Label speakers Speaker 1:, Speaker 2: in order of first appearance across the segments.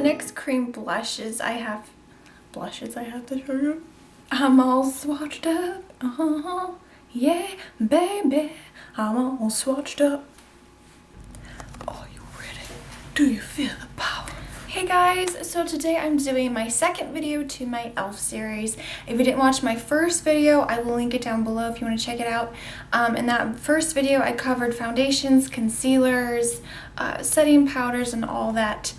Speaker 1: next cream blushes I have to show you. I'm all swatched up. Yeah, baby. I'm all swatched up. Are you ready? Do you feel the power? Hey guys, so today I'm doing my second video to my e.l.f. series. If you didn't watch my first video, I will link it down below if you want to check it out. In that first video, I covered foundations, concealers, setting powders, and all that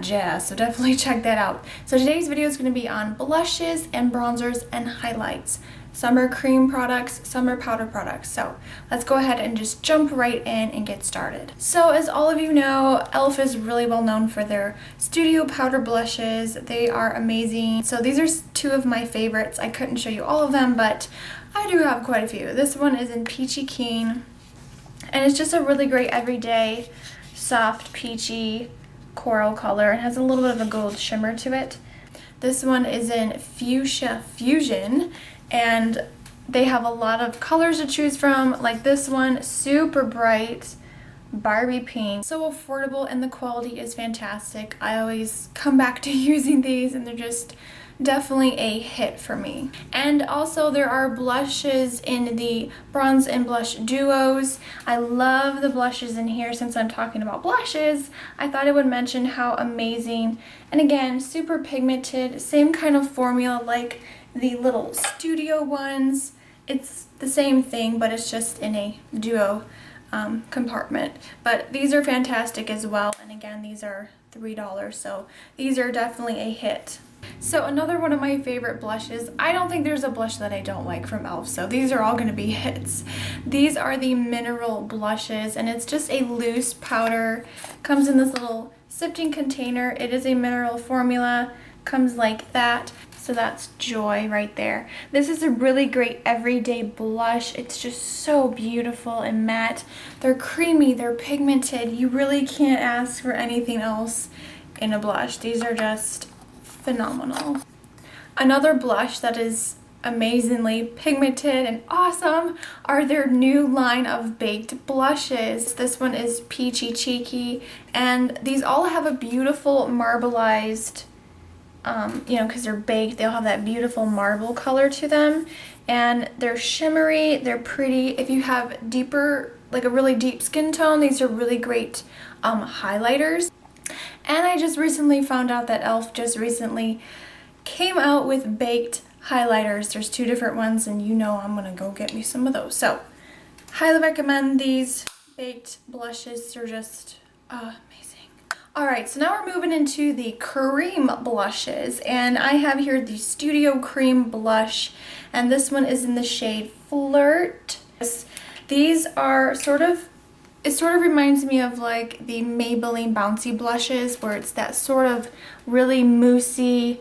Speaker 1: jazz, so definitely check that out. So today's video is going to be on blushes and bronzers and highlights. Summer cream products, summer powder products. So let's go ahead and just jump right in and get started. So as all of you know, e.l.f. is really well known for their studio powder blushes. They are amazing. So these are two of my favorites. I couldn't show you all of them, but I do have quite a few. This one is in Peachy Keen, and it's just a really great everyday, soft, peachy coral color. It has a little bit of a gold shimmer to it. This one is in Fuchsia Fusion, and they have a lot of colors to choose from. Like this one, super bright Barbie pink, so affordable, and the quality is fantastic. I always come back to using these, and they're just definitely a hit for me. And also there are blushes in the bronze and blush duos. I love the blushes in here. Since I'm talking about blushes, I thought I would mention how amazing, and again, super pigmented, same kind of formula like the little studio ones. It's the same thing, but it's just in a duo compartment. But these are fantastic as well, and again, these are $3, so these are definitely a hit. So another one of my favorite blushes, I don't think there's a blush that I don't like from e.l.f., so these are all going to be hits. These are the mineral blushes, and it's just a loose powder. Comes in this little sifting container. It is a mineral formula, comes like that. So that's joy right there. This is a really great everyday blush. It's just so beautiful and matte. They're creamy, they're pigmented. You really can't ask for anything else in a blush. These are just phenomenal. Another blush that is amazingly pigmented and awesome are their new line of baked blushes. This one is Peachy Cheeky, and these all have a beautiful marbleized, you know, because they're baked, they'll have that beautiful marble color to them, and they're shimmery, they're pretty. If you have deeper, like a really deep skin tone, these are really great highlighters. And I just recently found out that e.l.f. just recently came out with baked highlighters. There's two different ones, and you know I'm gonna go get me some of those. So highly recommend these baked blushes. They're just amazing. Alright, so now we're moving into the cream blushes, and I have here the Studio Cream Blush, and this one is in the shade Flirt. These are it sort of reminds me of like the Maybelline Bouncy blushes, where it's that sort of really moussey,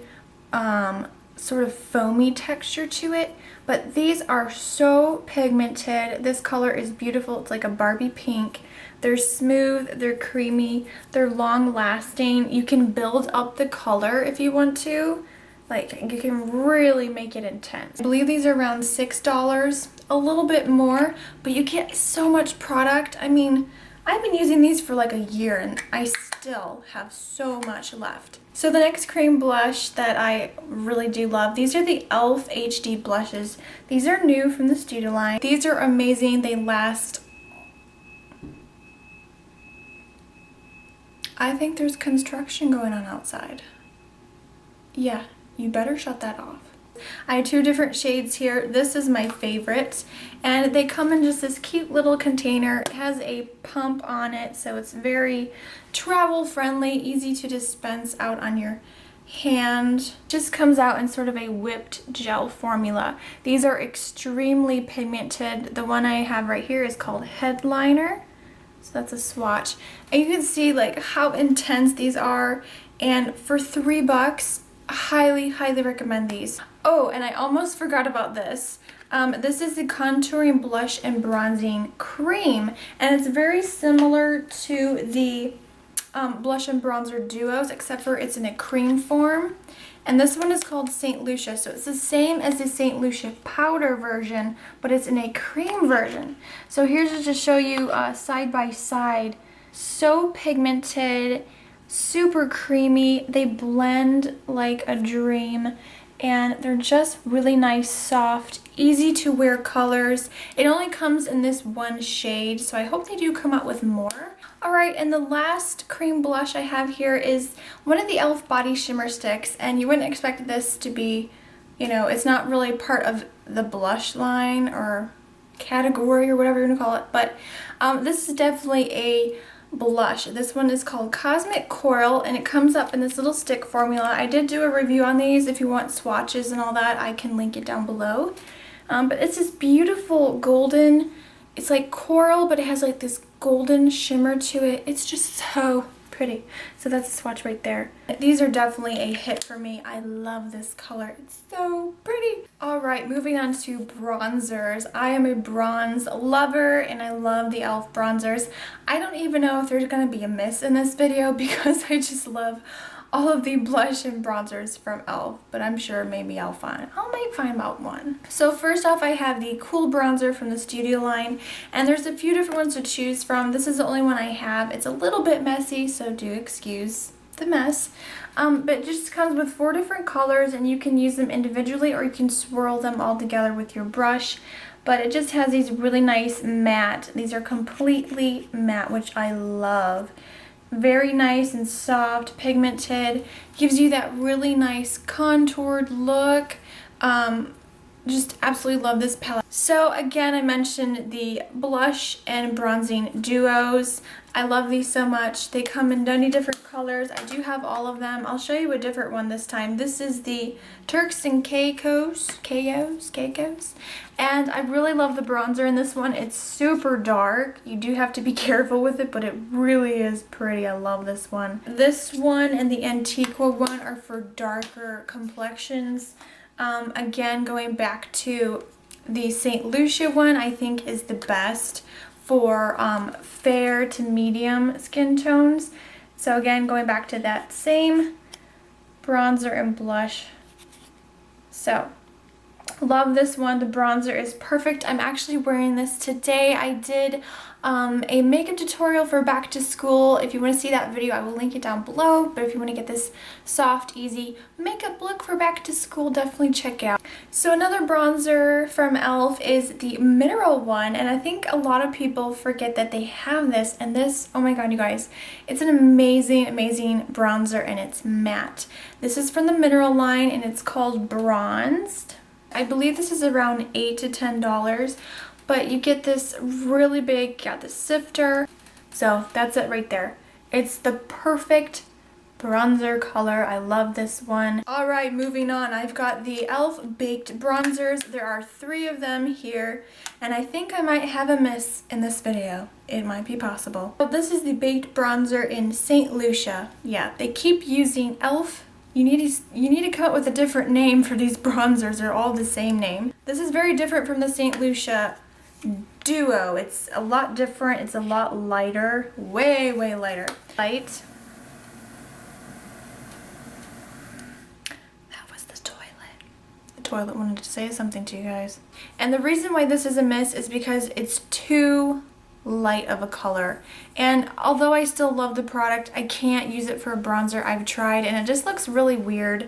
Speaker 1: sort of foamy texture to it. But these are so pigmented. This color is beautiful. It's like a Barbie pink. They're smooth, they're creamy, they're long lasting. You can build up the color if you want to. Like, you can really make it intense. I believe these are around $6, a little bit more, but you get so much product. I mean, I've been using these for like a year, and I still have so much left. So the next cream blush that I really do love, these are the e.l.f. HD blushes. These are new from the Studio line. These are amazing. They last. I think there's construction going on outside. Yeah, you better shut that off. I have two different shades here. This is my favorite, and they come in just this cute little container. It has a pump on it, so it's very travel friendly, easy to dispense out on your hand. Just comes out in sort of a whipped gel formula. These are extremely pigmented. The one I have right here is called Headliner. So that's a swatch, and you can see like how intense these are, and for $3, highly recommend these. Oh, and I almost forgot about this. This is the Contouring Blush and Bronzing Cream, and it's very similar to the blush and bronzer duos, except for it's in a cream form. And this one is called St. Lucia, so it's the same as the St. Lucia powder version, but it's in a cream version. So here's just to show you side by side. So pigmented, super creamy. They blend like a dream, and they're just really nice, soft, easy to wear colors. It only comes in this one shade, so I hope they do come out with more. Alright, and the last cream blush I have here is one of the e.l.f. body shimmer sticks, and you wouldn't expect this to be, you know, it's not really part of the blush line or category or whatever you want to call it, but this is definitely a blush. This one is called Cosmic Coral, and it comes up in this little stick formula. I did do a review on these. If you want swatches and all that, I can link it down below. But it's this beautiful golden, it's like coral, but it has like this golden shimmer to it. It's just so pretty. So that's a swatch right there. These are definitely a hit for me. I love this color. It's so pretty. All right, moving on to bronzers. I am a bronze lover, and I love the e.l.f. bronzers. I don't even know if there's gonna be a miss in this video because I just love all of the blush and bronzers from e.l.f., but I'm sure maybe I might find out one. So first off, I have the Cool Bronzer from the Studio line, and there's a few different ones to choose from. This is the only one I have. It's a little bit messy, so do excuse the mess. But it just comes with 4 different colors, and you can use them individually or you can swirl them all together with your brush. But it just has these really nice matte. These are completely matte, which I love. Very nice and soft, pigmented, gives you that really nice contoured look. Just absolutely love this palette. So again, I mentioned the blush and bronzing duos. I love these so much. They come in many different colors. I do have all of them. I'll show you a different one this time. This is the Turks and Cacos. And I really love the bronzer in this one. It's super dark. You do have to be careful with it, but it really is pretty. I love this one. This one and the Antiqua one are for darker complexions. Again, going back to the St. Lucia one, I think is the best for fair to medium skin tones. So again, going back to that same bronzer and blush. So love this one. The bronzer is perfect. I'm actually wearing this today. I did a makeup tutorial for back to school. If you want to see that video, I will link it down below. But if you want to get this soft, easy makeup look for back to school, definitely check it out. So another bronzer from e.l.f. is the mineral one, and I think a lot of people forget that they have this. And this, oh my god, you guys, it's an amazing, amazing bronzer, and it's matte. This is from the mineral line, and it's called Bronzed. I believe this is around $8 to $10, but you get this really big, got the sifter. So that's it right there. It's the perfect bronzer color. I love this one. All right, moving on. I've got the e.l.f. Baked Bronzers. There are 3 of them here, and I think I might have a miss in this video. It might be possible. So this is the Baked Bronzer in St. Lucia. Yeah, they keep using e.l.f. You need to come up with a different name for these bronzers. They're all the same name. This is very different from the St. Lucia duo. It's a lot different. It's a lot lighter. Way, way lighter. Light. That was the toilet. The toilet wanted to say something to you guys. And the reason why this is a miss is because it's too light of a color, and although I still love the product, I can't use it for a bronzer. I've tried and it just looks really weird.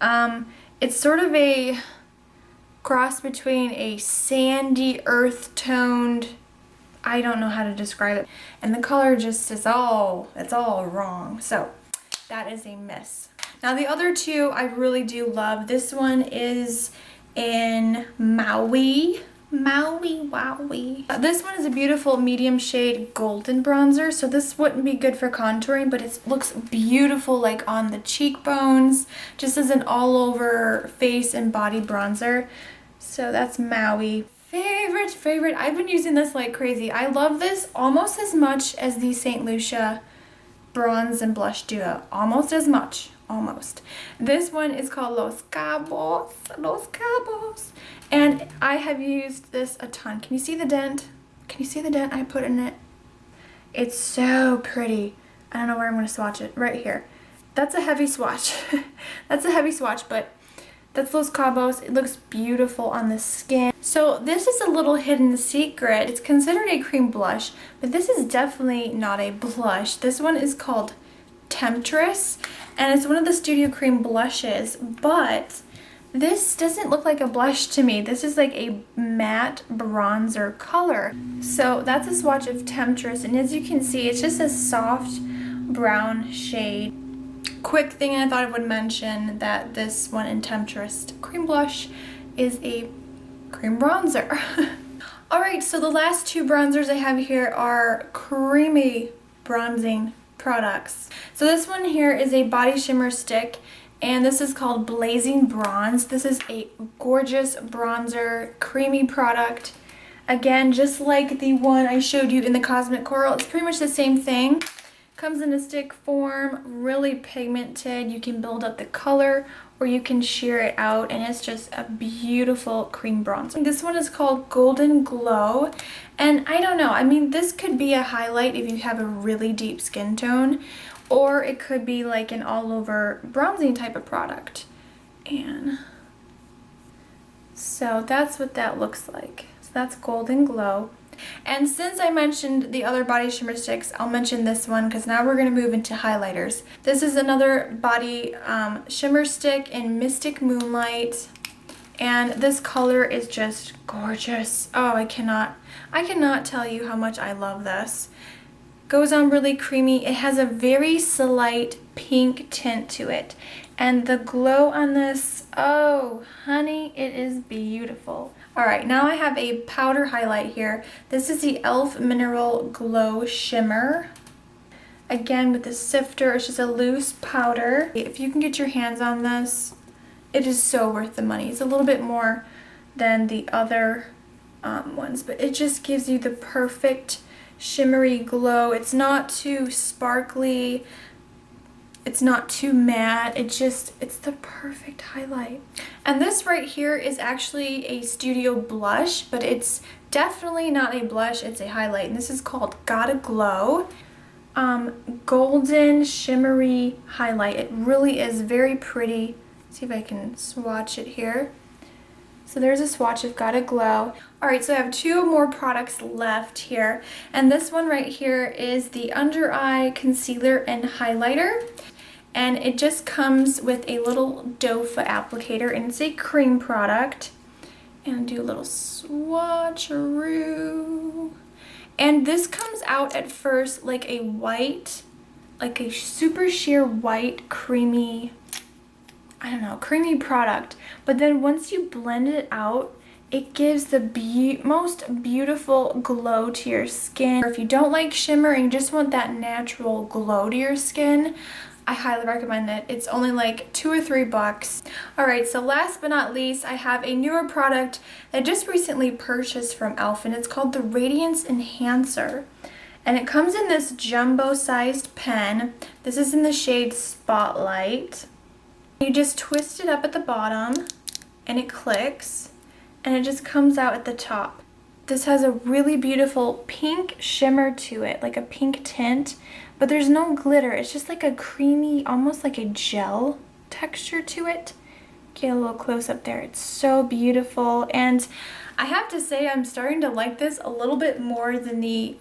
Speaker 1: It's sort of a cross between a sandy earth toned, I don't know how to describe it, and the color just is it's all wrong. So that is a miss. Now the other 2 I really do love. This one is in Maui. Wowie. This one is a beautiful medium shade golden bronzer, so this wouldn't be good for contouring, but it looks beautiful like on the cheekbones, just as an all over face and body bronzer. So that's Maui. Favorite. I've been using this like crazy. I love this almost as much as the St. Lucia bronze and blush duo. Almost as much. Almost. This one is called Los Cabos. And I have used this a ton. Can you see the dent? Can you see the dent I put in it? It's so pretty. I don't know where I'm going to swatch it. Right here. That's a heavy swatch. That's a heavy swatch, but that's Los Cabos. It looks beautiful on the skin. So this is a little hidden secret. It's considered a cream blush, but this is definitely not a blush. This one is called Temptress, and it's one of the Studio Cream blushes, but this doesn't look like a blush to me. This is like a matte bronzer color. So that's a swatch of Temptress, and as you can see, it's just a soft brown shade. Quick thing I thought I would mention that this one in Temptress cream blush is a cream bronzer. Alright, so the last two bronzers I have here are creamy bronzing products. So this one here is a body shimmer stick, and this is called Blazing Bronze. This is a gorgeous bronzer, creamy product. Again, just like the one I showed you in the Cosmic Coral, it's pretty much the same thing. Comes in a stick form, really pigmented. You can build up the color or you can sheer it out, and it's just a beautiful cream bronzer. This one is called Golden Glow, and I don't know, I mean, this could be a highlight if you have a really deep skin tone, or it could be like an all-over bronzing type of product. And so that's what that looks like. So that's Golden Glow. And since I mentioned the other body shimmer sticks, I'll mention this one because now we're going to move into highlighters. This is another body shimmer stick in Mystic Moonlight, and this color is just gorgeous. Oh, I cannot tell you how much I love this. Goes on really creamy. It has a very slight pink tint to it, and the glow on this, oh honey, it is beautiful. Alright, now I have a powder highlight here. This is the e.l.f. Mineral Glow Shimmer. Again, with the sifter, it's just a loose powder. If you can get your hands on this, it is so worth the money. It's a little bit more than the other ones, but it just gives you the perfect shimmery glow. It's not too sparkly. It's not too matte. It's the perfect highlight. And this right here is actually a studio blush, but it's definitely not a blush, it's a highlight. And this is called Gotta Glow. Golden shimmery highlight. It really is very pretty. Let's see if I can swatch it here. So there's a swatch of Gotta Glow. Alright, so I have two more products left here. And this one right here is the Under Eye Concealer and Highlighter. And it just comes with a little doe foot applicator, and it's a cream product. And do a little swatcheroo. And this comes out at first like a white, like a super sheer white, creamy, I don't know, creamy product. But then once you blend it out, it gives the most beautiful glow to your skin. If you don't like shimmer and you just want that natural glow to your skin, I highly recommend it. It's only like $2 or $3. Alright, so last but not least, I have a newer product that I just recently purchased from e.l.f. and it's called the Radiance Enhancer. And it comes in this jumbo-sized pen. This is in the shade Spotlight. You just twist it up at the bottom and it clicks, and it just comes out at the top. This has a really beautiful pink shimmer to it, like a pink tint, but there's no glitter. It's just like a creamy, almost like a gel texture to it. Get a little close up there. It's so beautiful, and I have to say I'm starting to like this a little bit more than the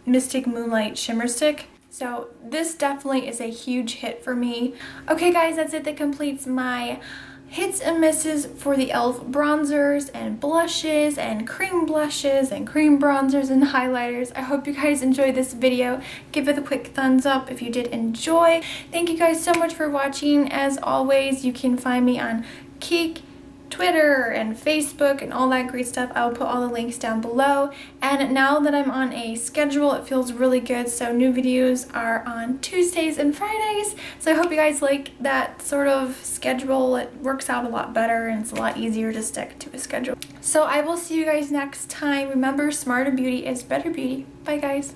Speaker 1: Mystic Moonlight Shimmer Stick. So this definitely is a huge hit for me. Okay guys, that's it. That completes my hits and misses for the e.l.f. bronzers and blushes and cream blushes and cream bronzers and highlighters. I hope you guys enjoyed this video. Give it a quick thumbs up if you did enjoy. Thank you guys so much for watching. As always, you can find me on Kik, Twitter, and Facebook, and all that great stuff. I will put all the links down below. And now that I'm on a schedule, it feels really good. So new videos are on Tuesdays and Fridays. So I hope you guys like that sort of schedule. It works out a lot better and it's a lot easier to stick to a schedule. So I will see you guys next time. Remember, smarter beauty is better beauty. Bye guys.